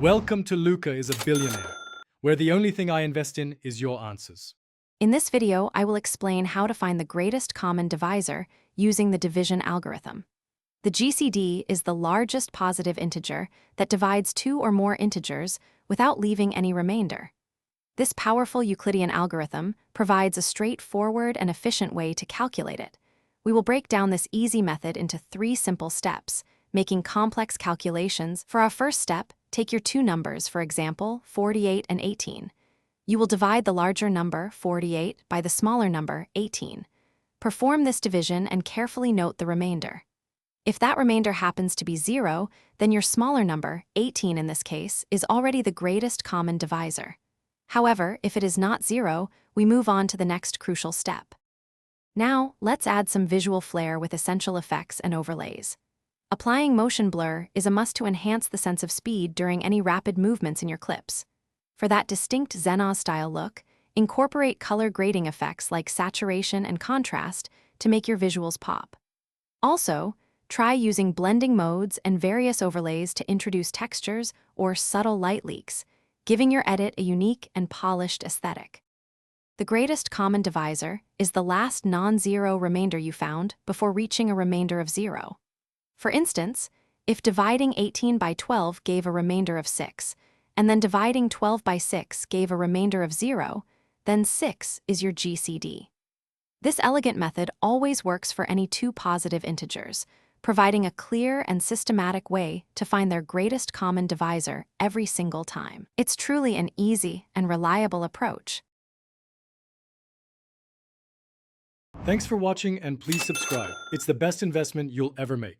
Welcome to Luca is a Billionaire, where the only thing I invest in is your answers. In this video, I will explain how to find the greatest common divisor using the division algorithm. The GCD is the largest positive integer that divides two or more integers without leaving any remainder. This powerful Euclidean algorithm provides a straightforward and efficient way to calculate it. We will break down this easy method into 3 simple steps, making complex calculations. For our first step, take your two numbers, for example, 48 and 18. You will divide the larger number, 48, by the smaller number, 18. Perform this division and carefully note the remainder. If that remainder happens to be 0, then your smaller number, 18 in this case, is already the greatest common divisor. However, if it is not 0, we move on to the next crucial step. Now, let's add some visual flair with essential effects and overlays. Applying motion blur is a must to enhance the sense of speed during any rapid movements in your clips. For that distinct Xenos-style look, incorporate color grading effects like saturation and contrast to make your visuals pop. Also, try using blending modes and various overlays to introduce textures or subtle light leaks, giving your edit a unique and polished aesthetic. The greatest common divisor is the last non-zero remainder you found before reaching a remainder of 0. For instance, if dividing 18 by 12 gave a remainder of 6, and then dividing 12 by 6 gave a remainder of 0, then 6 is your GCD. This elegant method always works for any two positive integers, providing a clear and systematic way to find their greatest common divisor every single time. It's truly an easy and reliable approach. Thanks for watching and please subscribe. It's the best investment you'll ever make.